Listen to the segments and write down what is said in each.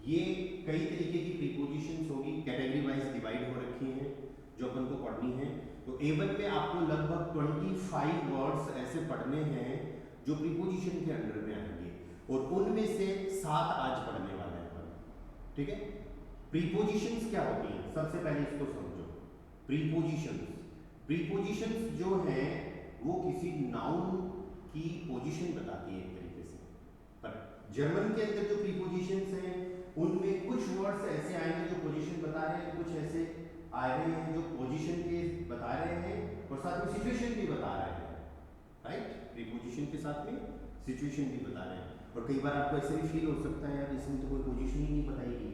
ये कई तरीके की प्रीपोजिशंस होगी, कैटेगरी वाइज डिवाइड हो रखी हैं जो अपन को पढ़नी है। तो A1 में आपको लगभग 25 वर्ड्स ऐसे पढ़ने हैं जो प्रीपोजिशन के अंडर में आएंगे, और उनमें से 7 आज पढ़ने वाले हैं अपन। ठीक है, प्रीपोजिशंस क्या होती हैं, सबसे पहले इसको समझो। प्रीपोजिशंस प्रीपोजिशंस जो है वो किसी नाउन की पोजीशन बताती है एक तरीके से। पर जर्मन के अंदर जो प्रीपोजिशंस हैं उनमें कुछ वर्ड्स ऐसे आएंगे जो पोजीशन बता रहे हैं, कुछ ऐसे आ रहे हैं जो पोजीशन के बता रहे हैं और साथ में सिचुएशन भी बता रहे हैं। राइट, प्रीपोजिशन के साथ में सिचुएशन भी बता रहे हैं। और कई बार आपको ऐसे भी फील हो सकता है यार इसमें तो कोई पोजीशन ही नहीं बताई गई,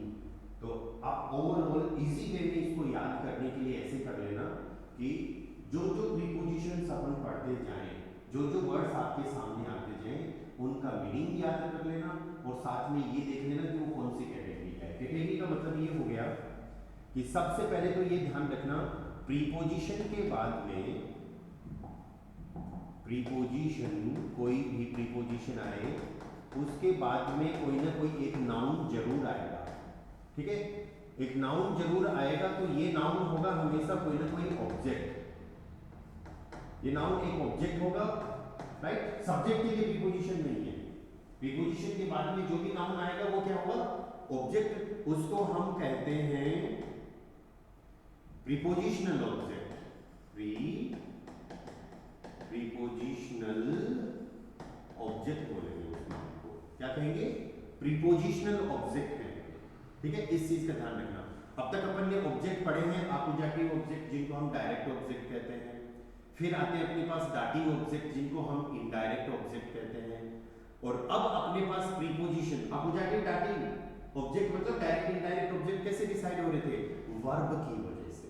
तो आप ओवरऑल इजी वे में इसको याद करने के लिए ऐसे कर लेना कि जो जो प्रीपोजिशंस अपन पढ़ते जाएं, जो जो वर्ड्स आपके सामने आते जाएं, उनका मीनिंग याद कर लेना और साथ में ये देख लेना कि वो कौन सी कैटेगरी का है। कैटेगरी का मतलब ये हो गया कि सबसे पहले तो ये ध्यान रखना, प्रीपोजिशन के बाद में प्रीपोजिशन, कोई भी प्रीपोजिशन आए उसके बाद में कोई ना कोई एक नाउन जरूर आएगा। ठीक है, एक नाउन जरूर आएगा, तो ये नाउन होगा हमेशा कोई ना कोई ऑब्जेक्ट। ये नाउन एक ऑब्जेक्ट होगा। राइट, सब्जेक्ट के लिए प्रीपोजिशन नहीं है। प्रीपोजिशन के बाद में जो भी नाउन आएगा वो क्या होगा, ऑब्जेक्ट। उसको हम कहते हैं प्रीपोजिशनल ऑब्जेक्ट। प्रीपोजिशनल ऑब्जेक्ट बोलेंगे उस नाउन को, क्या कहेंगे, प्रीपोजिशनल ऑब्जेक्ट है। ठीक है, इस चीज का ध्यान रखना। अब तक अपन ने ऑब्जेक्ट पढ़े हैं, आकुजाटिव ऑब्जेक्ट जिनको हम डायरेक्ट ऑब्जेक्ट कहते हैं, फिर आते हैं अपने पास दाटिव ऑब्जेक्ट जिनको हम इनडायरेक्ट ऑब्जेक्ट कहते हैं, और अब अपने पास प्रीपोजिशन, आकुजाटिव दाटिव ऑब्जेक्ट मतलब डायरेक्ट इनडायरेक्ट ऑब्जेक्ट कैसे डिसाइड हो रहे थे, वर्ब की वजह से।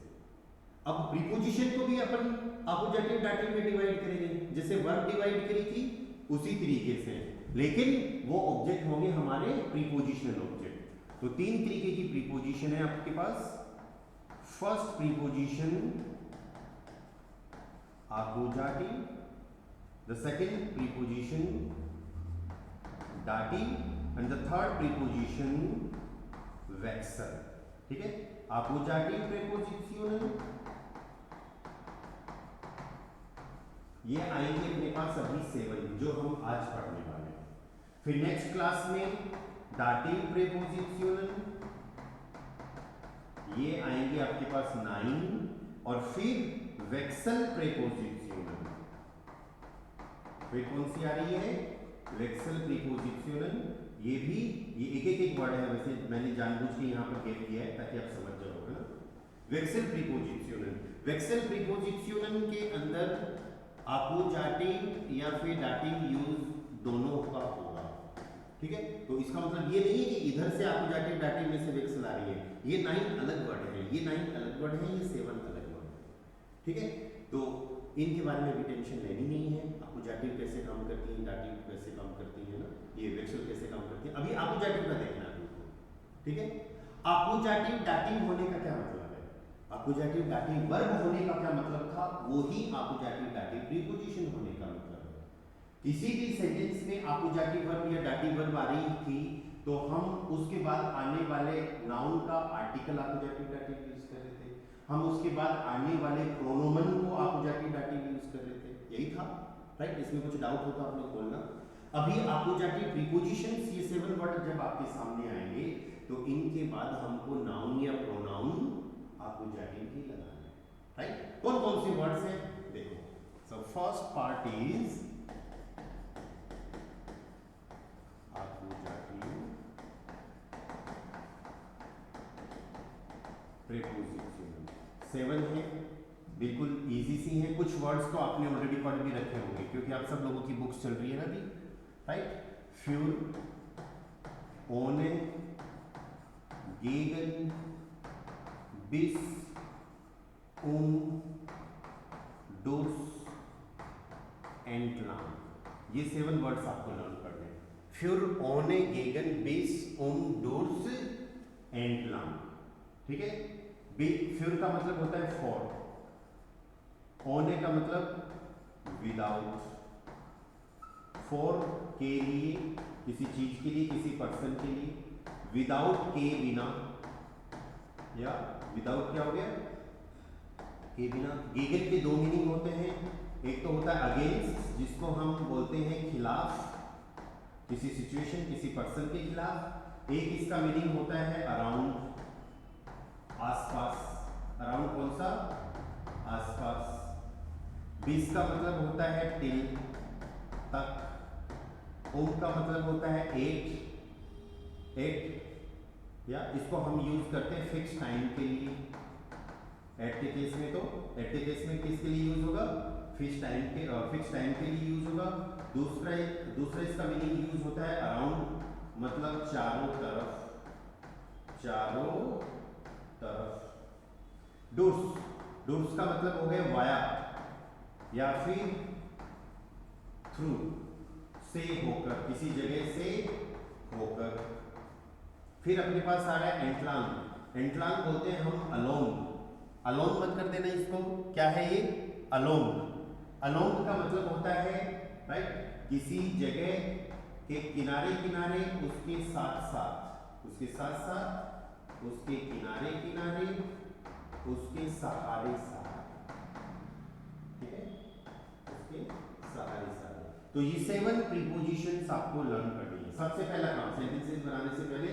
अब प्रीपोजिशन को भी अपन आकुजाटिव दाटिव में डिवाइड करेंगे, जैसे वर्ब डिवाइड करी थी उसी तरीके से, लेकिन वो ऑब्जेक्ट होंगे हमारे प्रीपोजिशनल ऑब्जेक्ट। तो 3 तरीके की प्रीपोजिशन है आपके पास। First preposition accusative, the second preposition dative, and the third preposition vexel. ठीक है, accusative preposition ये आएंगे अपने पास अभी 7 जो हम आज पढ़ने वाले हैं। फिर नेक्स्ट क्लास में dative preposition ये आएंगे आपके पास 9, और फिर वेक्सल प्रीपोजिशन, फिर कौन सी आ रही है, वेक्सल प्रीपोजिशन। ये भी ये एक वर्ड है, वैसे मैंने जानबूझ के यहाँ पर गेट किया है ताकि आप समझ जाओगे ना। वेक्सल प्रीपोजिशन, वेक्सल प्रीपोजिशन के अंदर आकुजाटिव या फिर दाटिव यूज दोनों का होगा। ठीक है, तो इसका मतलब ये नहीं है कि इधर से आकुजाटिव दाटिव में से वेक्सल आ रही है। ये 9 अलग वर्ड है, ये 9 अलग वर्ड है, ये 7 अलग वर्ड है। ठीक है, तो इनके बारे में भी टेंशन लेनी नहीं है। आकुजाटिव कैसे काम करती है, दाटिव कैसे काम करती है ना, ये वेक्सल कैसे काम करती है, अभी आकुजाटिव का देखना है आपको। ठीक है, आकुजाटिव दाटिव होने का क्या मतलब है, आकुजाटिव दाटिव वर्ब होने का क्या मतलब था, वो ही आकुजाटिव दाटिव प्रीपोजिशन होने का मतलब है। किसी भी सेंटेंस में आकुजाटिव वर्ब या दाटिव वर्ब आ रही थी तो हम उसके बाद आने वाले नाउन का आर्टिकल आकुजाटिव दाटिव यूज कर रहे थे, हम उसके बाद आने वाले प्रोनोमन को आकुजाटिव दाटिव यूज कर रहे थे, यही था। राइट, इसमें कुछ डाउट हो तो आप लोग बोलना। अभी आकुजाटिव प्रीपोजिशंस ये 7 वर्ड जब आपके सामने आएंगे तो इनके बाद हमको नाउन या प्रोनाउन आकुजाटिव ही लगाना है। राइट, कौन कौन से वर्ड्स हैं देखो। So first part is accusative preposition, 7 है, बिल्कुल इजी सी हैं। कुछ वर्ड्स तो आपने ऑलरेडी पढ़ भी रखे होंगे क्योंकि आप सब लोगों की बुक्स चल रही है ना अभी। राइट, फ्यूर, ओने, गेगन, बिस, डोस, एंटलाम, ये 7 वर्ड्स आपको लर्न करने हैं। फ्यूर, ओने, गेगन, बिस, डोस, एंटलाम। ठीक है, फ्यूर का मतलब होता है फॉर, ओने का मतलब विदाउट, फॉर के लिए, किसी चीज के लिए, किसी पर्सन के लिए, विदाउट के बिना, या विदाउट क्या हो गया, के बिना। गेगन के दो मीनिंग होते हैं, एक तो होता है अगेंस्ट, जिसको हम बोलते हैं खिलाफ, किसी सिचुएशन किसी पर्सन के खिलाफ। एक इसका मीनिंग होता है अराउंड, आसपास। अराउंड कौन सा, आसपास। बीस का मतलब होता है टिल, तक। ओम का मतलब होता है एट, या इसको हम यूज करते हैं फिक्स टाइम के लिए। एट के केस में, तो एट के केस में किसके लिए यूज होगा, फिक्स टाइम के लिए यूज होगा। दूसरा इसका मीनिंग यूज होता है अराउंड, मतलब चारों तरफ, चारों तरफ। डूर्स का मतलब हो गया वाया, या फिर थ्रू, से होकर, किसी जगह से होकर। फिर अपने पास आ रहा है एंटलांग। एंटलांग बोलते हैं हम अलोंग। अलोंग मत कर देना इसको, क्या है ये, अलोंग। अलोंग का मतलब होता है, राइट, किसी जगह के किनारे किनारे, उसके साथ साथ, उसके साथ साथ, उसके किनारे किनारे, उसके सहारे सहारे, ठीक है, उसके सहारे सहारे। तो ये 7 प्रीपोजिशंस आपको लर्न करनी है। सबसे पहला काम, सेंटेंसेस बनाने से पहले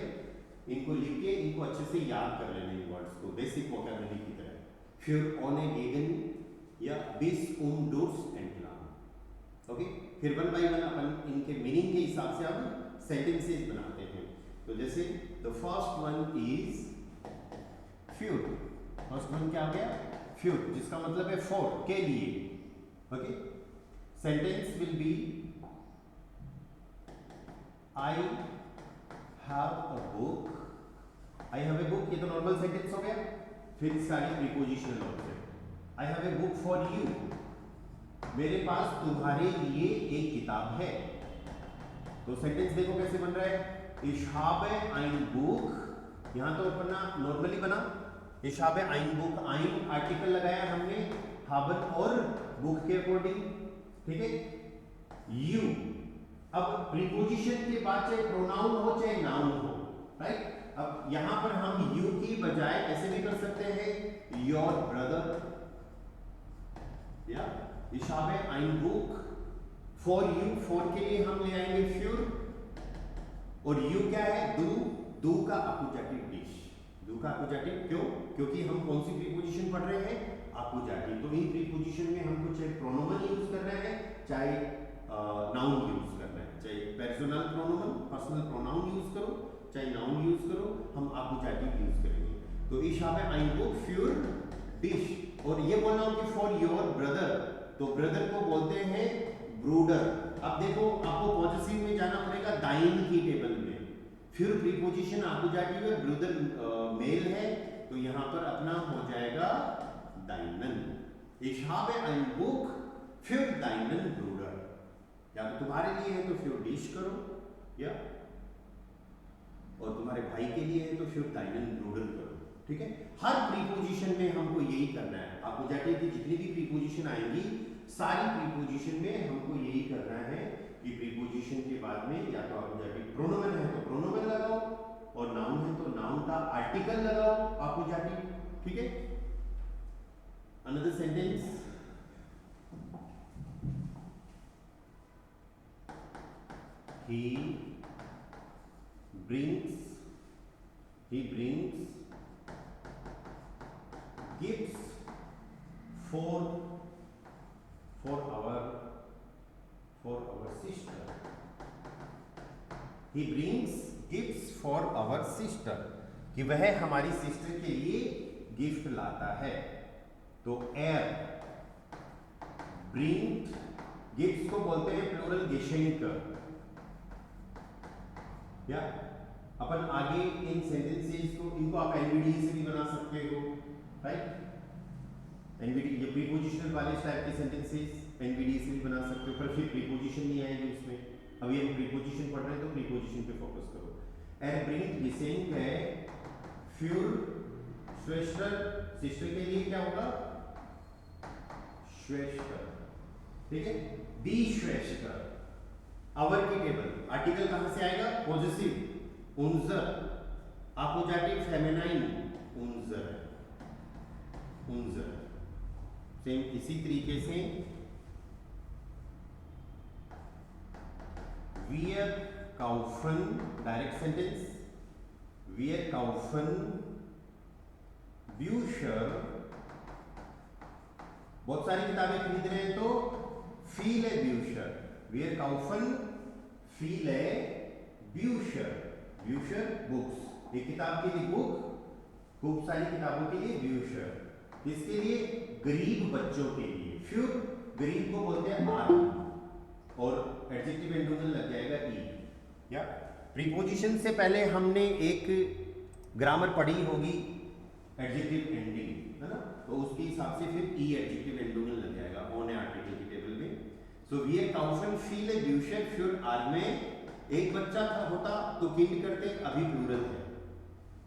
इनको लिख के इनको अच्छे से याद कर लेना, इन वर्ड्स को बेसिक वोकैबुलरी की तरह। फिर ऑन ए गेगन, या बिस डूर्स एंटलांग। ओके, फिर वन बाय वन अपन इनके मीनिंग के हिसाब से अब सेंटेंसेस बनाते हैं। तो जैसे द फर्स्ट वन इज फ्यूर। फर्स्ट वन क्या हो गया, फ्यूर, जिसका मतलब है फॉर, के लिए। Okay, sentence will be I have a book. I have a book, ये तो नॉर्मल सेंटेंस हो गया। फिर इसका आगे prepositional object, I have a book for you, मेरे पास तुम्हारे लिए एक किताब है। तो सेंटेंस देखो कैसे बन रहा है, ich habe ein Buch, यहां तो अपन नॉर्मली बना, ich habe ein Buch, ein article लगाया हमने haben और बुक के अकॉर्डिंग, ठीक है। you, अब प्रीपोजिशन के बाद चाहे प्रोनाउन हो चाहे नाउन हो, राइट। अब यहां पर हम you की बजाय ऐसे भी कर सकते हैं your brother, या ich habe ein Buch for you, for के लिए हम ले आएंगे für, और you क्या है, do का अपोजिटिव डिश, do का अपोजिटिव, क्यों, क्योंकि हम कौन सी प्रीपोजिशन पढ़ रहे हैं, अपोजिटिव। तो इन प्रीपोजिशन में हमको चाहे प्रोनोमन यूज करना है, चाहे नाउन यूज करना है, चाहे पर्सनल प्रोनोमन, पर्सनल प्रोनाउन यूज करो, चाहे नाउन यूज करो, हम अपोजिटिव यूज करेंगे। तो ich habe ein Buch für dich, और ये बोलना हो कि फॉर योर ब्रदर, तो ब्रदर को बोलते हैं ब्रूडर। अब देखो आपको पॉजिटिव में जाना पड़ेगा दाइन की टेबल में, फिर प्रीपोजिशन अपोजिटिव है, ब्रूडर मेल है, तो यहां पर अपना हो जाएगा दाइनन। ich habe ein Buch für deinen Bruder, या तो तुम्हारे लिए है तो für dich करो, या और तुम्हारे भाई के लिए है तो für deinen Bruder करो, ठीक है। हर प्रीपोजिशन में हमको यही करना है, अपोजिटिव की जितनी भी प्रीपोजिशन आएंगी, सारी प्रीपोजिशन में हमको यही करना है कि प्रीपोजिशन के बाद में या तो अपोजिटिव, प्रोनोमन है तो प्रोनोमन लगाओ, और नाउन है तो नाउन का आर्टिकल लगाओ अपोजिटिव, ठीक है। Another sentence, he brings gifts for our sister. He brings gifts for our sister, कि वह हमारी सिस्टर के लिए गिफ्ट लाता है। तो एयर, ब्रिंग, गिफ्ट्स को बोलते हैं प्लूरल गेशेंक, या अपन आगे इन सेंटेंसेस को, इनको आप एनवीडी से भी बना सकते हो, राइट। एनवीडी ये प्रीपोजिशनल वाले टाइप के सेंटेंसेस एनवीडी से भी बना सकते हो, पर फिर प्रीपोजिशन नहीं आएंगे उसमें। अभी हम प्रीपोजिशन पढ़ रहे हैं तो प्रीपोजिशन पे फोकस करो। एर ब्रिंग गेशेंक है für श्वेस्टर, सिस्टर के लिए क्या होगा, श्वेस्टर, ठीक है। दी श्वेस्टर, आवर की टेबल, आर्टिकल कहां से आएगा, पॉजिटिव, उनजर, अपोजिटिव फेमिनाइन उन्जर, उन्जर। सेम इसी तरीके से wir kaufen, direct sentence, wir kaufen Bücher, बहुत सारी किताबें खरीद रहे हैं तो viele Bücher, wir kaufen viele Bücher, Bücher books, एक किताब के लिए बुक, खूब सारी किताबों के लिए Bücher, इसके लिए गरीब बच्चों के लिए, für गरीब को बोलते हैं arm, और एडजेक्टिव एंडोनल लग जाएगा ई। या प्रीपोजिशन से पहले हमने एक ग्रामर पढ़ी होगी एडजेक्टिव एंडिंग, है ना, तो उसके हिसाब से फिर ई एडजेक्टिव एंडोनल लग जाएगा ऑन आर्टिकल की टेबल में। सो wir kaufen viele Bücher für arme, एक बच्चा था होता तो किंड करते, अभी प्लूरल है,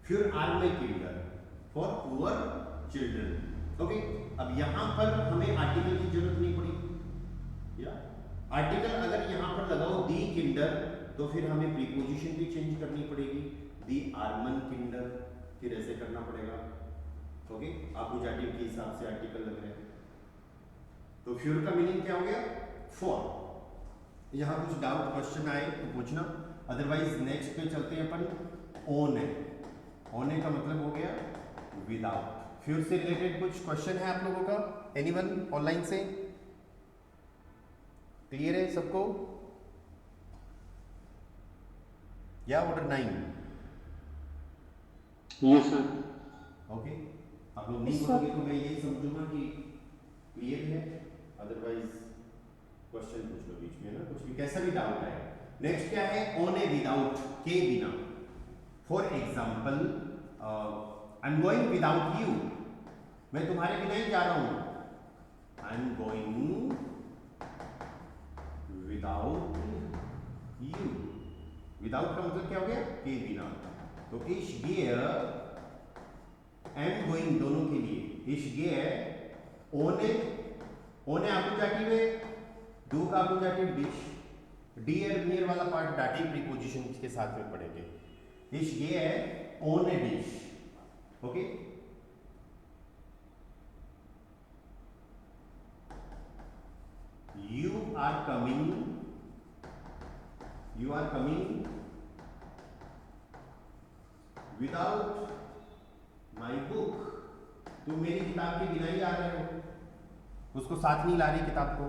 für arme Kinder, for poor children। Okay, अब यहां पर हमें आर्टिकल की जरूरत नहीं पड़ी, या आर्टिकल अगर यहां पर लगाओ दी किंडर तो फिर हमें प्रीपोजिशन भी चेंज करनी पड़ेगी, दी आर्मन किंडर, फिर ऐसे करना पड़ेगा। ओके, अपोजिटिव के हिसाब से आर्टिकल लग रहे हैं। तो फ्यूर का मीनिंग क्या हो गया? फॉर। यहां कुछ डाउट क्वेश्चन आए तो पूछना, अदरवाइज नेक्स्ट पे चलते हैं अपन। ओने, ओने का मतलब हो गया विदाउट। फ्यूर से रिलेटेड कुछ क्वेश्चन है आप लोगों का, एनीवन ऑनलाइन से? क्लियर है सबको? या ऑर्डर 9? Yes sir. ओके, आप लोग नहीं बोलोगे तो मैं यही समझूंगा कि क्लियर है, अदरवाइज क्वेश्चन पूछ लो बीच में ना, कुछ भी कैसा भी डाउट है। नेक्स्ट क्या है? ऑन ए विदाउट, के बिना। For example I am going without you, मैं तुम्हारे बिना ही जा रहा हूं। I am going without you, without का मतलब क्या हो गया? के बिना। तो ich gehe, एंड गोइंग दोनों के लिए, ich gehe ohne, ohne appositive है, डू का अपोजिटिव डिश, डियर नियर वाला पार्ट डाटिव प्रीपोजिशन के साथ में पढ़ेंगे। ich gehe ohne dish, okay. You are coming, you are coming without my book, तुम मेरी किताब के बिना ही आ रहे हो, उसको साथ नहीं ला रही किताब को।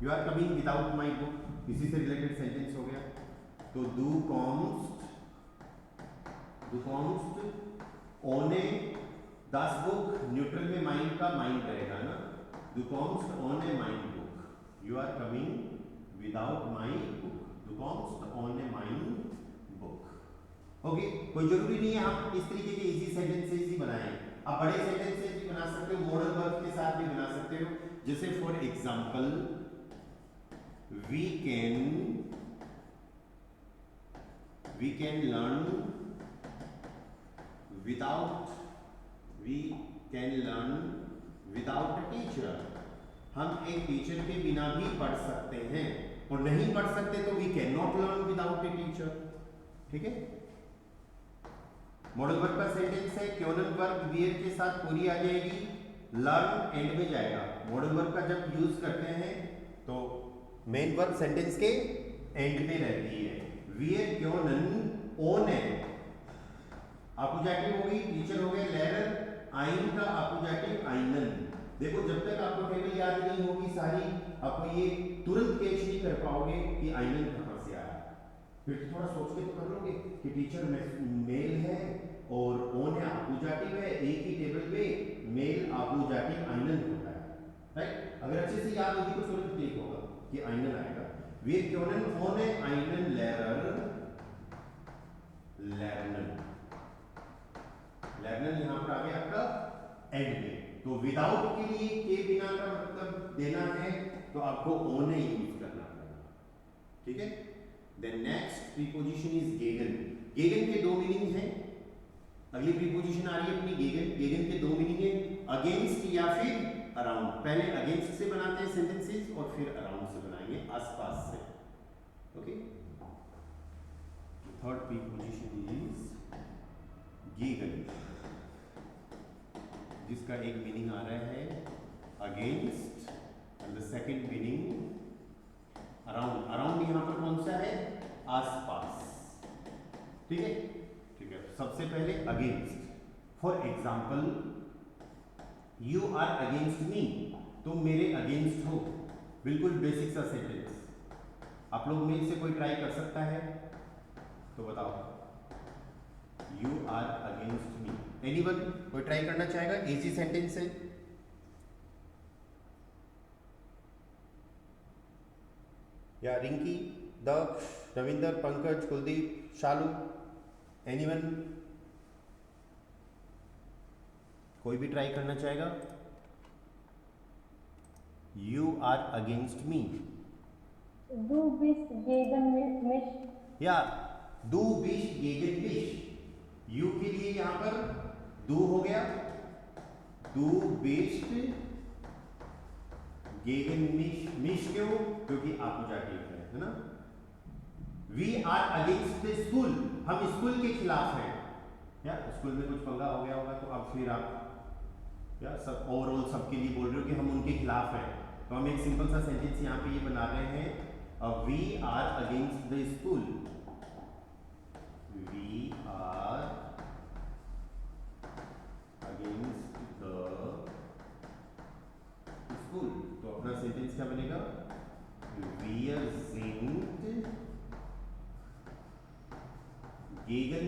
You are coming without my book, इसी से रिलेटेड सेंटेंस हो गया। तो du kommst ohne das Buch, neutral में माइंड का माइंड रहेगा ना, du kommst ohne mein Buch, you are coming without my book, du kommst ohne mein book। Okay, कोई जरूरी नहीं है आप इस तरीके के इजी सेंटेंसेस ही बनाएं, आप बड़े सेंटेंसेस भी बना सकते हो, मॉडल वर्ब के साथ भी बना सकते हो। जैसे for example we can learn without a teacher, हम एक टीचर के बिना भी पढ़ सकते हैं, और नहीं पढ़ सकते तो we cannot learn without a teacher। ठीक है, मॉडल वर्ब का सेंटेंस है, क्योनल वर्ब वियर के साथ पूरी आ जाएगी, लर्न एंड में जाएगा। मॉडल वर्ब का जब यूज करते हैं तो मेन वर्ब सेंटेंस के एंड में रहती है। वियर क्योनन ओन है, अपोजिटिव हो गई, टीचर हो गए लेरर, आइन का अपोजिटिव आइनन। देखो जब तक आपको टेबल याद नहीं होगी सारी, आपको ये तुरंत कैच नहीं कर पाओगे कि आइनन कहां से आया। फिर तो थोड़ा सोच के तो कर लोगे कि टीचर मेल है और ओन है अपोजिटिव है, एक ही टेबल पे मेल अपोजिटिव आइनन होता है, राइट। अगर अच्छे से याद होगी तो तुरंत क्लिक होगा कि आइनन आएगा। वी क्योनन ओन है आइनन लेरर लर्नर, लर्नर यहां पर आ गया आपका एंड में। तो विदाउट के लिए के बिना का मतलब देना है तो आपको ओन यूज करना पड़ेगा, ठीक है। देन नेक्स्ट प्रीपोजिशन इज गेगन। गेगन के दो मीनिंग हैं, अगली प्रीपोजिशन आ रही है अपनी गेगन। गेगन के दो मीनिंग है, अगेंस्ट या फिर अराउंड। पहले अगेंस्ट से बनाते हैं सेंटेंसेस और फिर अराउंड से बनाएंगे, आसपास से, okay. Third preposition is gegen, जिसका एक मीनिंग आ रहा है against and the second meaning around. Around यहां पर कौन सा है? आसपास। ठीक है, ठीक है। सबसे पहले against, for example you are against me, तुम मेरे अगेंस्ट हो। बिल्कुल बेसिक सा सेंटेंस। आप लोग में से कोई ट्राई कर सकता है तो बताओ। You are against me, anyone? कोई ट्राई करना चाहेगा? इजी सेंटेंस है। या रिंकी, दक्ष, रविंदर, पंकज, कुलदीप, शालू, एनीवन? कोई भी ट्राई करना चाहेगा? You are against me. Du bist gegen mich. या du bist gegen mich। यू के लिए यहां पर du हो गया, du bist gegen mich। mich क्यों? क्योंकि आपोजिटिव है ना। We are against the school, हम स्कूल के खिलाफ हैं। या स्कूल में कुछ पंगा हो गया होगा तो अब फिर आप या सब ओवरऑल सबके लिए बोल रहे हो कि हम उनके खिलाफ हैं। तो हम एक सिंपल सा सेंटेंस यहाँ पे ये बना रहे हैं, we are against the school. We are against the school. तो अपना सेंटेंस क्या बनेगा? Wir sind gegen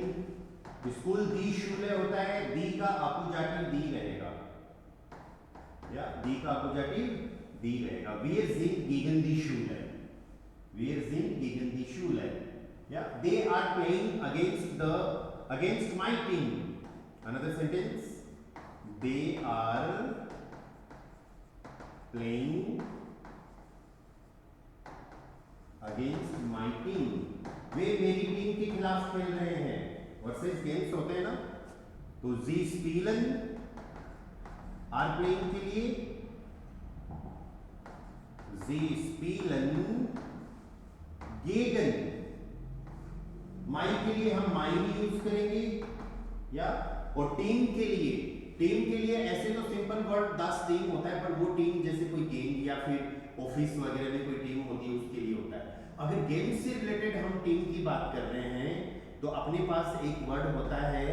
स्कूल दी शूले होता है, दी का अपोजिटिव दी रहेगा, या दी का अपोजिटिव दी रहेगा। Wir sind gegen die Schule, wir sind gegen die Schule। या they are playing against my team। Another sentence, they are playing against my team, वे मेरी टीम के खिलाफ खेल रहे हैं। वर्सेस गेम्स होते हैं ना, तो जी स्पीलन आर प्लेइंग के लिए जी स्पीलन गेगन, माई के लिए हम माई भी यूज करेंगे। या और टीम के लिए ऐसे तो सिंपल वर्ड दस टीम होता है, पर वो टीम जैसे कोई गेम या फिर ऑफिस वगैरह में कोई टीम होती है उसके लिए होता है। अगर गेम से रिलेटेड हम टीम की बात कर रहे हैं तो अपने पास एक वर्ड होता है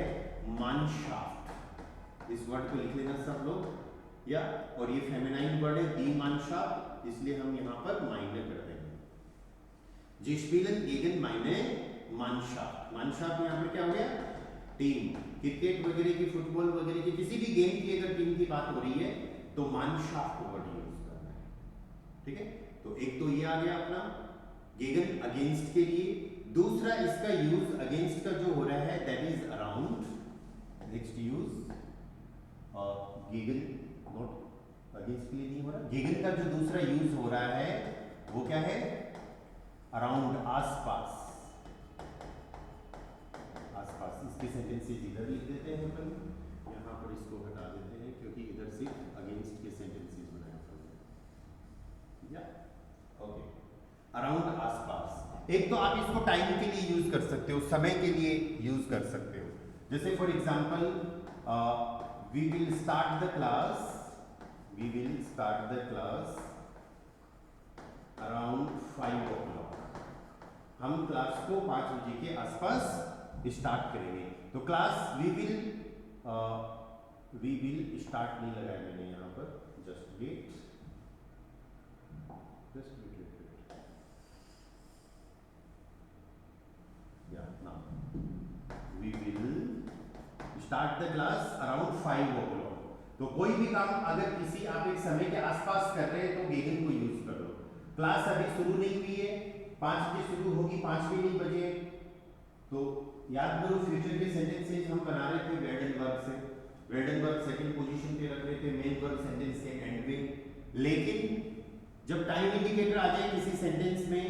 मानशाफ्ट। इस वर्ड को लिख लेना सब लोग। या और ये फेमिनाइन वर्ड है दी मानशाफ्ट, इसलिए हम यहाँ पर माइने कर देंगे। जी स्पीलन गेगन माइने मानशाफ्ट। मानशाफ्ट यहाँ पर क्या हो गया? टीम। क्रिकेट वगैरह की, फुटबॉल वगैरह की, किसी भी गेम की अगर टीम की बात हो रही है तो मानशाफ्ट वर्ड यूज करना है। ठीक है, तो एक तो ये आ गया अपना गेगन अगेंस्ट के लिए। दूसरा इसका यूज अगेंस्ट का जो हो रहा है that is around. Next use गेगन, नॉट अगेंस्ट के लिए नहीं हो रहा। गेगन का जो दूसरा यूज हो रहा है वो क्या है? अराउंड, आसपास। आसपास इसके सेंटेंसेस इधर लिख देते हैं अपन, यहाँ पर इसको हटा देते हैं क्योंकि इधर सिर्फ अगेंस्ट के सेंटेंसेस बनाए अपन। या ओके, अराउंड, आसपास। एक तो आप इसको टाइम के लिए यूज कर सकते हो, समय के लिए यूज कर सकते हो। जैसे for example we will start the class, we will start the class around 5 o'clock। हम क्लास को 5 बजे के आसपास स्टार्ट करेंगे। तो क्लास वी विल स्टार्ट नहीं लगाया मैंने यहाँ पर, just wait, we will start the class around 5 o'clock। तो कोई भी काम अगर किसी आप एक समय के आसपास कर रहे हैं तो गेगन को यूज कर लो। क्लास अभी शुरू नहीं हुई है, 5 बजे शुरू होगी, 5 भी नहीं बजे। तो याद करो फ्यूचर के सेंटेंसेस हम बना रहे थे वर्ड एंड वर्ब से। Word and verb second position पे रख रहे थे, मेन वर्ब सेंटेंस के एंड में। लेकिन जब टाइम इंडिकेटर आ जाए किसी सेंटेंस में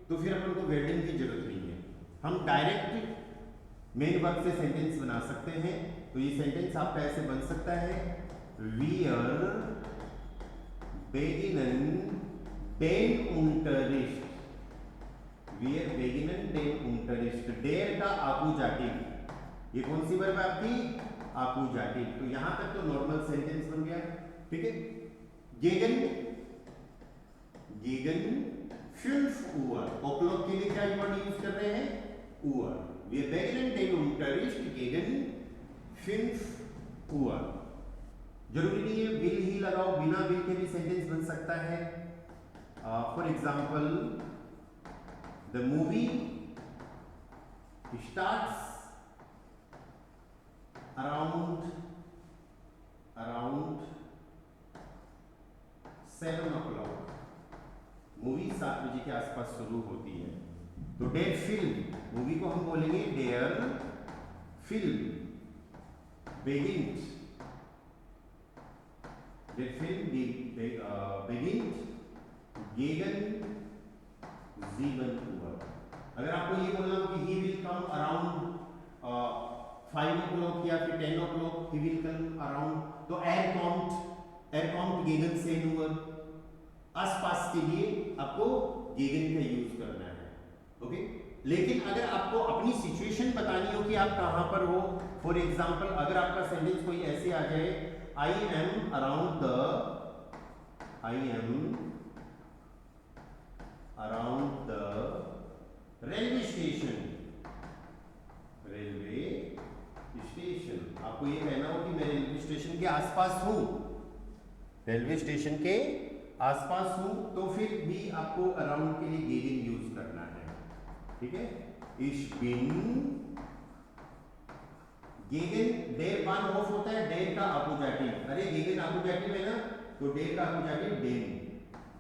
तो फिर अपन को वर्डिंग की जरूरत नहीं है, हम डायरेक्ट मेन वर्ब से सेंटेंस बना सकते हैं। तो ये सेंटेंस आपका ऐसे बन सकता है, wir beginnen den Unterricht, wir beginnen den Unterricht। der का अपोजिटिव ये कौन सी वर्ब आपकी? आकुजाटिव। तो यहां तक तो नॉर्मल सेंटेंस बन गया, ठीक है। गेगन, गेगन 5 Uhr, o'clock के लिए क्या वर्ड यूज कर रहे हैं? Uhr. Wir beginnen den Unterricht gegen 5 Uhr. जरूरी नहीं है विल ही लगाओ, बिना विल के भी सेंटेंस बन सकता है। For example, the movie starts around 7 o'clock। Movie 7 बजे के आसपास शुरू होती है। तो डेयर फिल्म, मूवी को हम बोलेंगे डेयर फिल्म begins, डेयर फिल्म begins gegen 7 Uhr। अगर आपको ये बोलना हो कि he will come around 5 o'clock या फिर 10 o'clock, he will come around, तो er kommt gegen 10 Uhr, आसपास के लिए आपको गेगन का यूज करना है, ओके। लेकिन अगर आपको अपनी सिचुएशन बतानी हो कि आप कहां पर हो, फॉर एग्जांपल अगर आपका सेंटेंस कोई ऐसे आ जाए, I am around the railway station, आपको ये कहना हो कि मैं रेलवे स्टेशन के आसपास हूं, रेलवे स्टेशन के आसपास हूं, तो फिर भी आपको अराउंड के लिए गेगन यूज करना है, ठीक है। Ich bin गेगन, डेर बानहोफ होता है डेर का आकुजाटिव। अरे गेगन आकुजाटिव है ना, तो डेर का आकुजाटिव डेन।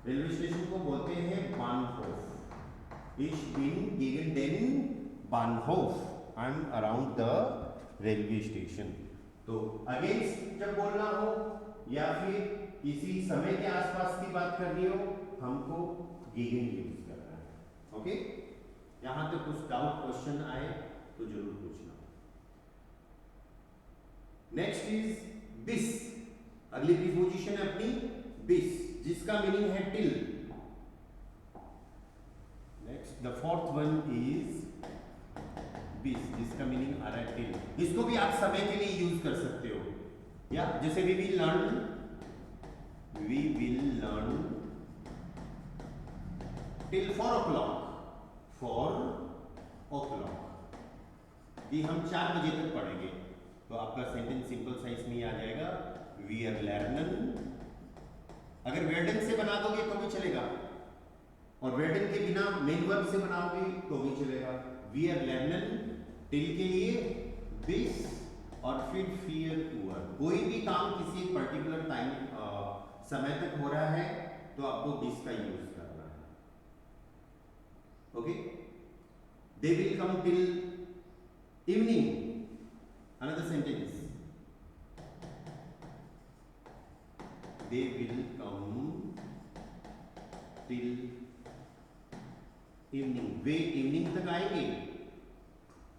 रेलवे स्टेशन को बोलते हैं बानहोफ। Ich bin gegen den Bahnhof, I am around the railway station. तो अगेंस्ट जब बोलना हो या फिर किसी समय के आसपास की बात करनी हो, हमको गेगन यूज करना है, ओके। यहां तक कुछ डाउट क्वेश्चन आए तो जरूर पूछना। नेक्स्ट इज बिस, अगली प्रीपोजिशन है अपनी बिस, जिसका मीनिंग है till. Next the fourth one is बिस, जिसका मीनिंग आ रहा है टिल। इसको भी आप समय के लिए यूज कर सकते हो, या जैसे we will learn till 4 o'clock, 4 o'clock, ये हम 4 बजे तक पढ़ेंगे। तो आपका सेंटेंस सिंपल साइज में ही आ जाएगा, वी आर लर्नन। अगर वेर्डन से बना दोगे तो भी चलेगा, और वेर्डन के बिना मेन वर्ब से बनाओगे तो भी चलेगा। वी आर लर्नन टिल के लिए बिस, और फिर फियर हुआ। कोई भी काम किसी पर्टिकुलर टाइम समय तक हो रहा है तो आपको बिस का यूज करना है, okay. They will come till evening, another sentence, they will come till evening, way evening तक आएंगे।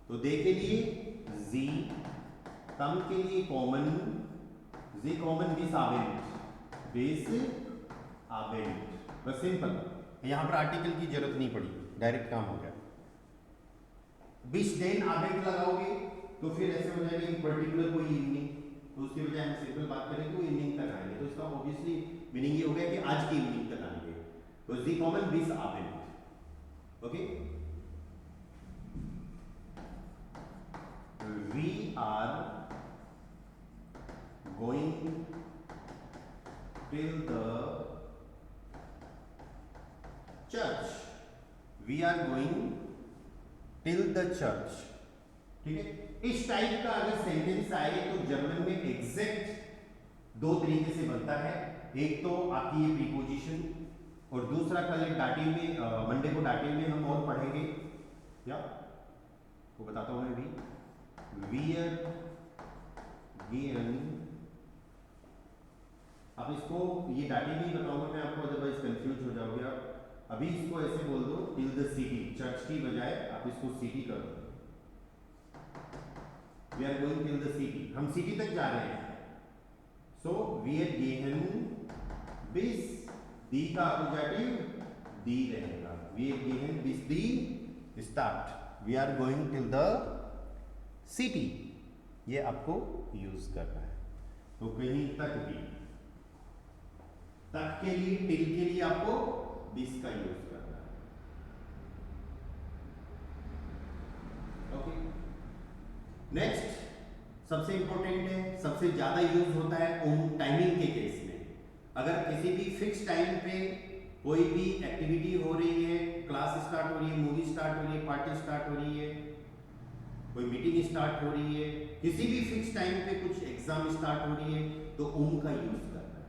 तो दे के लिए जी, कम के लिए कॉमन, जी कॉमन बिस आवेंट, बिस आवेंट, बस सिंपल। यहां पर आर्टिकल की जरूरत नहीं पड़ी, डायरेक्ट काम हो गया। बिस देन आवेंट लगाओगे तो फिर ऐसे हो जाएगा कि पर्टिकुलर कोई इवनिंग, तो उसके बजाय हम सिंपल बात करेंगे वो इवनिंग तक आएंगे, तो इसका ऑब्वियसली मीनिंग ये हो गया कि आज की इवनिंग तक आएंगे। तो जी कॉमन बिस आवेंट, okay. We are going till the church, we are going till the church, ठीक है। इस टाइप का अगर सेंटेंस आए तो जर्मन में एग्जैक्ट 2 तरीके से बनता है। एक तो आपकी ये प्रीपोजिशन, और दूसरा कल डाटिव में मंडे को डाटिव में हम और पढ़ेंगे, क्या वो बताता हूं मैं भी। वियर गियन, अब इसको ये डाटिव में ही बताऊंगा मैं आपको, अदरवाइज कंफ्यूज हो जाओगे आप। अभी इसको ऐसे बोल दो, टिल द सिटी, चर्च की बजाय आप इसको सिटी कर दो। We are going till the city, हम सिटी तक जा रहे हैं। सो वी आर गेहन बिस, दी का अपोजिटिव दी रहेगा, वी आर गेहन बिस दी स्टार्ट, we are going till the city, ये आपको यूज करना है। तो कहीं तक भी, तक के लिए, टिल के लिए आपको दिस का यूज करना है। ओके, नेक्स्ट सबसे इंपॉर्टेंट है, सबसे ज्यादा यूज होता है टाइमिंग के केस में। अगर किसी भी फिक्स टाइम पे कोई भी एक्टिविटी हो रही है, क्लास स्टार्ट हो रही है, मूवी स्टार्ट हो रही है, पार्टी स्टार्ट हो रही है, कोई मीटिंग स्टार्ट हो रही है, किसी भी फिक्स टाइम पे कुछ एग्जाम स्टार्ट हो रही है, तो का यूज करना है।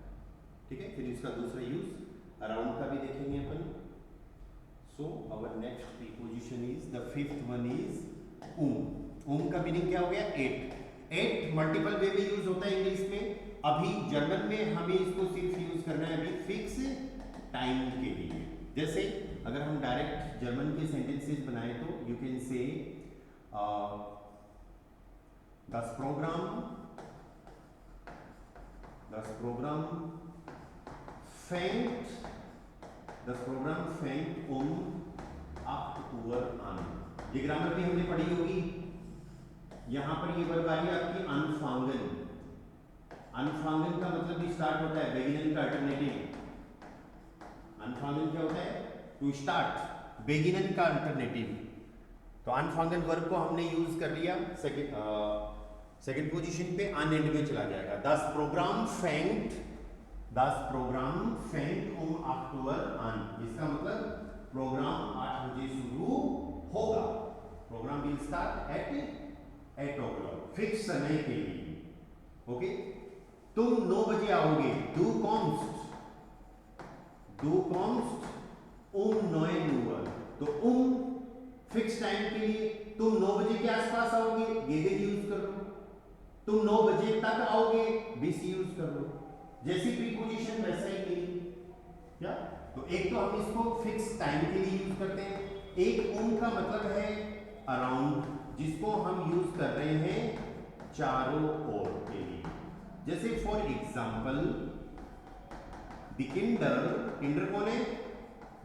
ठीक है, फिर इसका दूसरा यूज अराउंड का भी देखेंगे अपन। So our next preposition is the fifth one is का मीनिंग क्या हो गया? 8 मल्टीपल वे में यूज होता है इंग्लिश में। अभी जर्मन में हमें इसको सिर्फ यूज करना है अभी फिक्स टाइम के लिए। जैसे अगर हम डायरेक्ट जर्मन के सेंटेंसेस बनाए तो you can say das Programm fängt 8 Uhr an। ये ग्रामर भी हमने पढ़ी होगी। यहां पर ये वर्ब आ रही है आपकी anfangen। anfangen का मतलब भी स्टार्ट होता है, beginnen का अल्टरनेटिव। anfangen क्या होता है? टू स्टार्ट, beginnen का अल्टरनेटिव। तो anfangen वर्ब को हमने यूज कर लिया सेकंड पोजीशन पे, अन एंड में चला जाएगा। das Programm fängt 8 Uhr an। इसका मतलब प्रोग्राम 8 बजे शुरू होगा। Program will start at 8 o'clock, fix समय के लिए। ओके, तुम 9 बजे आओगे, du kommst 9 Uhr। तो फिक्स टाइम के लिए तुम 9 बजे के आसपास आओगे, गेगन यूज कर लो। तुम 9 बजे तक आओगे, बीस यूज कर लो। जैसी प्रीपोजिशन वैसा ही मीनिंग। क्या? तो एक तो हम इसको फिक्स टाइम के लिए यूज करते हैं, एक का मतलब है अराउंड, जिसको हम यूज कर रहे हैं चारों ओर के लिए। जैसे फॉर एग्जाम्पल किंडर कौन है?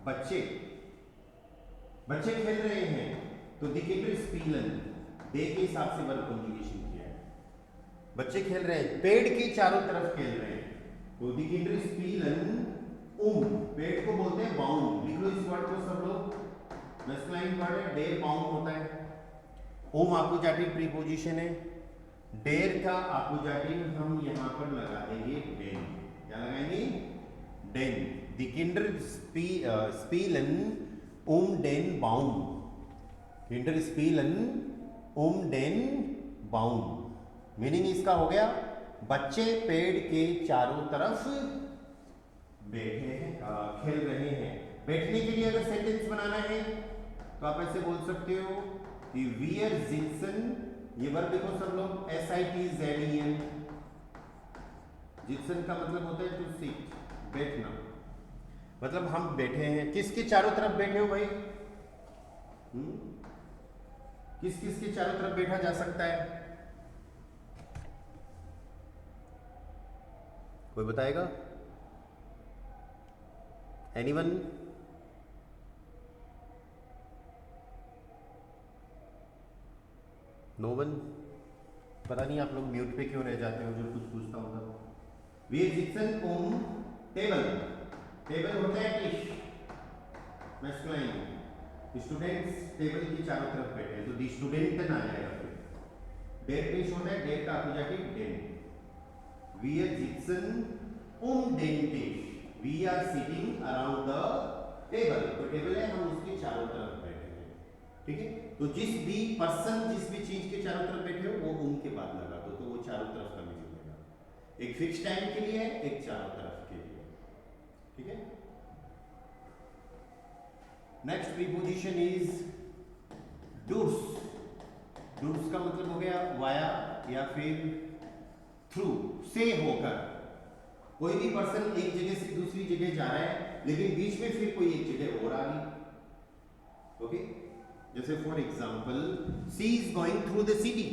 बच्चे खेल रहे हैं, तो द किंडर स्पीलन, डे के हिसाब से वर्ब कंजुगेशन किया है। बच्चे खेल रहे हैं, पेड़ के चारों तरफ खेल रहे हैं, तो द किंडर स्पीलन पेड़ को बोलते हैं बाउंड। लिख लो इस वर्ड को सब लोग, मैस्कुलाइन वर्ड है, डेर बाउंड होता है। आकुजाटिव प्रीपोजिशन है। डेर का आकुजाटिव हम यहां पर लगा देंगे डेन। क्या लगाएंगे? डेन। द किंडर स्पीलन den Baum। किंडर स्पीलन den Baum। मीनिंग इसका हो गया बच्चे पेड़ के चारों तरफ बैठे हैं, खेल रहे हैं। बैठने के लिए अगर सेंटेंस बनाना है तो आप ऐसे बोल सकते हो कि wir sitzen, ये वर्ब देखो सब लोग, SITZEN। जित्सन का मतलब होता है टू सिट, बैठना। मतलब हम बैठे हैं, किसके चारों तरफ बैठे हो भाई? किस के चारों तरफ बैठा जा सकता है? कोई बताएगा? एनीवन? No one? पता नहीं आप लोग म्यूट पे क्यों रह जाते हो जब कुछ पूछता होगा। Wir sitzen table. टेबल होता है टिश, मैस्कुलाइन। स्टूडेंट्स टेबल की चारों तरफ बैठे हैं, तो दी स्टूडेंट आ जाएगा। फिर डेर टिश होता है, डेर का आकुजाटिव Dane. Wir sitzen den Tisch। We are sitting around the table। तो टेबल है, हम उसके चारों तरफ बैठे हैं। ठीक है, तो जिस भी पर्सन, जिस भी चीज के चारों तरफ बैठे हो, वो के बाद लगा दो, तो वो चारों तरफ का मीनिंग होगा। एक फिक्स टाइम के लिए है, एक चारों तरफ के लिए। ठीक है, नेक्स्ट प्रीपोजिशन इज डूस। डूस का मतलब हो गया वाया या फिर थ्रू, से होकर। कोई भी पर्सन एक जगह से दूसरी जगह जा रहा है, लेकिन बीच में फिर कोई एक जगह और आ गई। ओके, जैसे for example she is going through the city,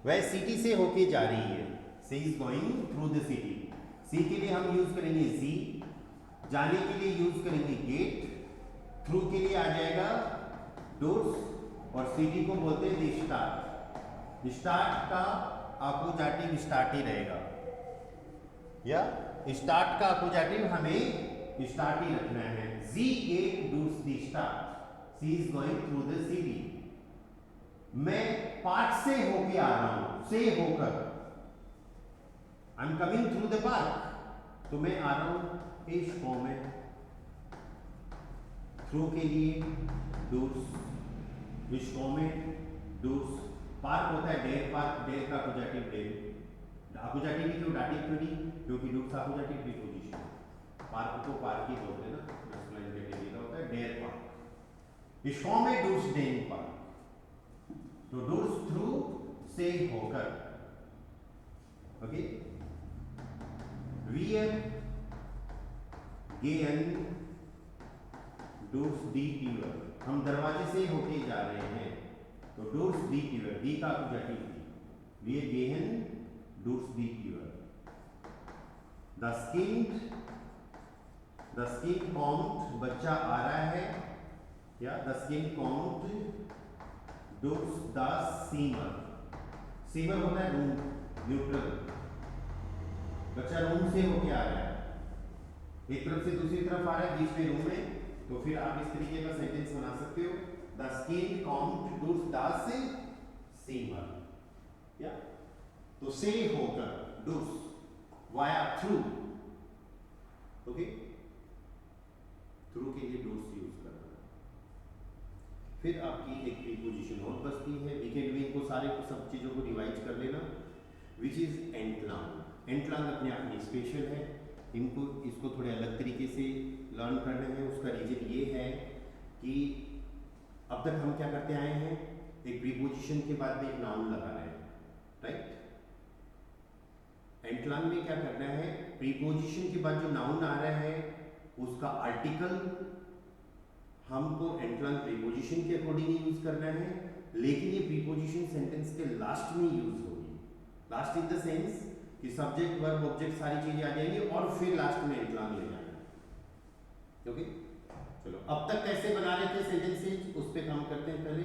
वह सिटी से होके जा रही है। She is going through the city. She के लिए हम यूज करेंगे जी, जाने के लिए यूज करेंगे गेट, थ्रू के लिए आ जाएगा डोर्स, और सिटी को बोलते हैं द स्टार। स्टार्ट का अकुजाटिव स्टार्ट ही रहेगा, या स्टार्ट का अकुजाटिव हमें स्टार्ट ही रखना है। जी गेट डूज द स्टार्ट, she is going through the city. मैं पार्क से होके आ रहा हूं, से होकर, I am coming through the park, तो मैं आ रहा हूं इस फॉर्म में। थ्रू के लिए डूज, इस फॉर्म में डूज। पार्क होता है डेर पार्क, डेर का अकुजाटिव डेर। अकुजाटिव क्यों, डाटिव क्यों नहीं, क्योंकि डूज अकुजाटिव प्रीपोजिशन। पार्क को पार्क ही बोलते हैं ना, मैस्कुलाइन कैटेगरी का होता है डेर पार्क। इस फॉर्म में डूज डेन पार्क, तो डूज थ्रू से होकर, ओके। वीर गेन डूज दी ट्यूर, हम दरवाजे से होके जा रहे हैं, तो डूज दी ट्यूर, दी का अकुजाटिव दी। वीर गेन डूज दी ट्यूर। द स्किन कॉम्ट, बच्चा आ रहा है, या द स्किन कॉम्ट डूज द सीमर। सीमर होता है रूम, न्यूट्रल, बच्चा रूम से होके आ रहा है, एक तरफ से दूसरी तरफ आ रहा है, बीच में रूम है, तो फिर आप इस तरीके का सेंटेंस बना सकते हो, द स्किन कॉम्ट डूज द सीमर, या तो से होकर, डूज वाया थ्रू, ओके। थ्रू के लिए डूज यूज करना। फिर आपकी एक प्रीपोजिशन और बचती है, वी कैन डू, इनको सारे सब चीजों को रिवाइज कर लेना, विच इज एंटलांग। एंटलांग अपने आप में स्पेशल है, इनको इसको थोड़े अलग तरीके से लर्न करने हैं। उसका रीजन ये है कि अब तक हम क्या करते आए हैं, एक प्रीपोजिशन के बाद में एक नाउन लगा रहे हैं, राइट। एंटलांग में क्या करना है, प्रीपोजिशन के बाद जो नाउन आ रहा है उसका आर्टिकल हमको एंटलांग प्रीपोजिशन के अकॉर्डिंग यूज करना है, लेकिन ये प्रीपोजिशन सेंटेंस के लास्ट में यूज होगी। लास्ट इन द सेंस कि सब्जेक्ट वर्ब ऑब्जेक्ट सारी चीजें आ जाएंगी और फिर लास्ट में एंटलांग ले जाना, ओके। चलो अब तक कैसे बना रहे थे सेंटेंसेस, उस पे काम करते हैं। पहले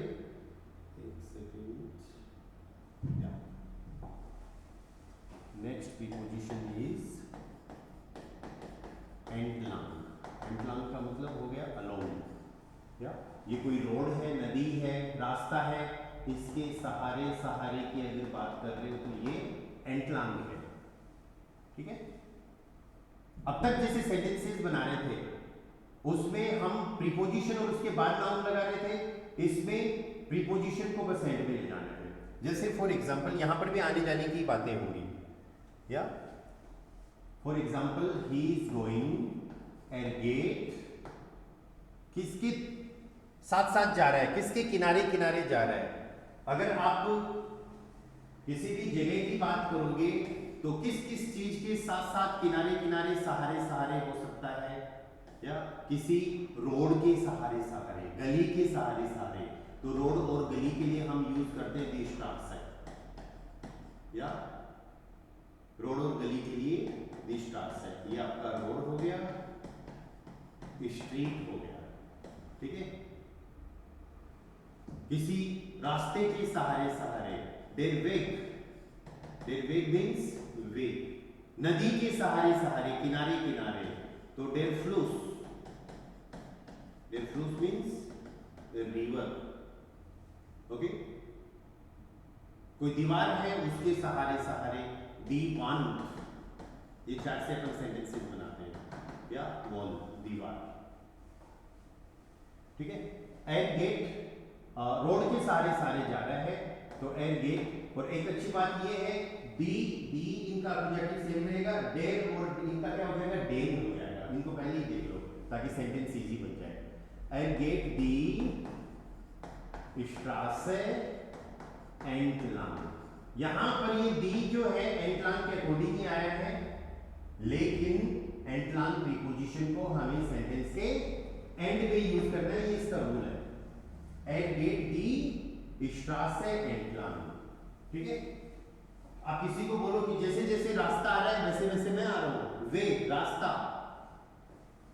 एक सेकंड, नेक्स्ट प्रीपोजिशन इज एंटलांग। एंटलांग का मतलब हो गया अलोंग, या ये कोई रोड है, नदी है, रास्ता है, इसके सहारे सहारे की अगर बात कर रहे हो तो ये एंटलांग है, ठीक है। अब तक जैसे सेंटेंसेस बना रहे थे उसमें हम प्रीपोजिशन और उसके बाद नाउन लगा रहे थे, इसमें प्रीपोजिशन को बस एंड में ले जाना है। जैसे फॉर एग्जांपल यहां पर भी आने जाने की बातें होंगी, या for example he is going at gate, किसके साथ साथ जा रहा है, किसके किनारे किनारे जा रहा है। अगर आप किसी भी जगह की बात करोगे तो किस किस चीज के साथ साथ किनारे किनारे सहारे सहारे हो सकता है, या किसी रोड के सहारे सहारे, गली के सहारे सहारे। तो रोड और गली के लिए हम यूज करते हैं दी स्टार्ट से, या रोड और गली के लिए दी स्टार्ट से। ये आपका रोड हो गया, स्ट्रीट हो गया, ठीक है। किसी रास्ते के सहारे सहारे, देयर वेग मीन्स वे। नदी के सहारे सहारे, किनारे किनारे, तो देयर फ्लूस मीन्स रिवर, ओके। कोई दीवार है उसके सहारे सहारे, दी वांट। ये चार से अपन सेंटेंसेस बनाते हैं, या वॉल, दीवार, ठीक है। एट गेट, रोड के सहारे सहारे जा रहा है, तो एट गेट। और एक अच्छी बात ये है, दी इनका ऑब्जेक्टिव सेम रहेगा, डेर और इनका क्या हो जाएगा, डेन हो जाएगा। इनको पहले ही देख लो ताकि सेंटेंस इजी बन जाए। एट गेट दी स्ट्रासे एंटलांग। यहां पर ये दी जो है एंटलांग के अकॉर्डिंग ही आया है, लेकिन एंटलांग प्रीपोजिशन को हमें सेंटेंस के एंड में यूज करना है, ये इसका रूल है। एट गेट दी स्ट्रासे एंटलांग, ठीक है। आप किसी को बोलो कि जैसे जैसे रास्ता आ रहा है वैसे वैसे मैं आ रहा हूं, वे रास्ता,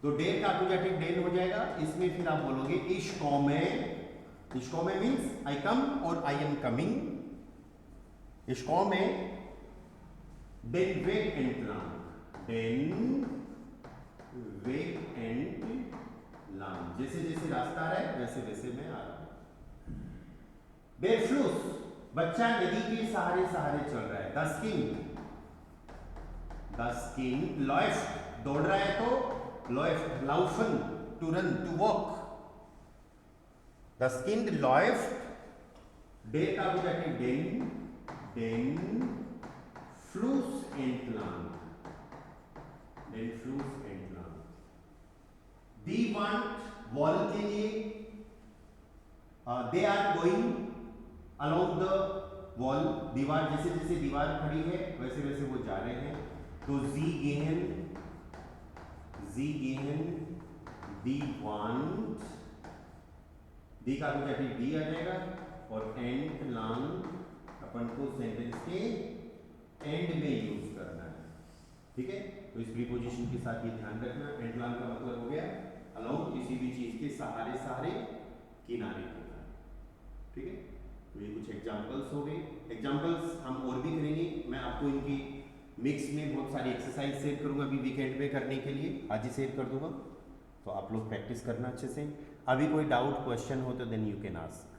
तो डेर का अपोजिटिव डेन हो जाएगा। इसमें फिर आप बोलोगे इश्कोमे मीन्स आई कम और आई एम कमिंग, स्कॉ में den Weg entlang, den Weg entlang, जैसे जैसे रास्ता आ रहा है वैसे वैसे मैं आ रहा हूं। Der Fluss, बच्चा नदी के सहारे सहारे चल रहा है। Das Kind läuft, दौड़ रहा है तो läuft, laufen, to run, to walk। Das Kind läuft, der का हो जाके den Fluss entlang, den Fluss entlang। Die Wand wall के लिए they are going along the wall, दीवार जैसे जैसे दीवार खड़ी है वैसे वैसे वो जा रहे हैं। तो sie gehen die Wand, दी का हो जाके डी आ जाएगा और entlang अपन को सेंटेंस के एंड में यूज करना है, ठीक है। तो इस प्रीपोजिशन के साथ ये ध्यान रखना, entlang का मतलब हो गया along, किसी भी चीज के सहारे सहारे किनारे किनारे, ठीक है। तो ये कुछ एग्जांपल्स हो गए। एग्जांपल्स हम और भी करेंगे, मैं आपको इनकी मिक्स में बहुत सारी एक्सरसाइज शेयर करूंगा अभी वीकेंड में करने के लिए, आज ही शेयर कर दूंगा। तो आप लोग प्रैक्टिस करना अच्छे से। अभी कोई डाउट क्वेश्चन हो तो देन यू कैन आस्क।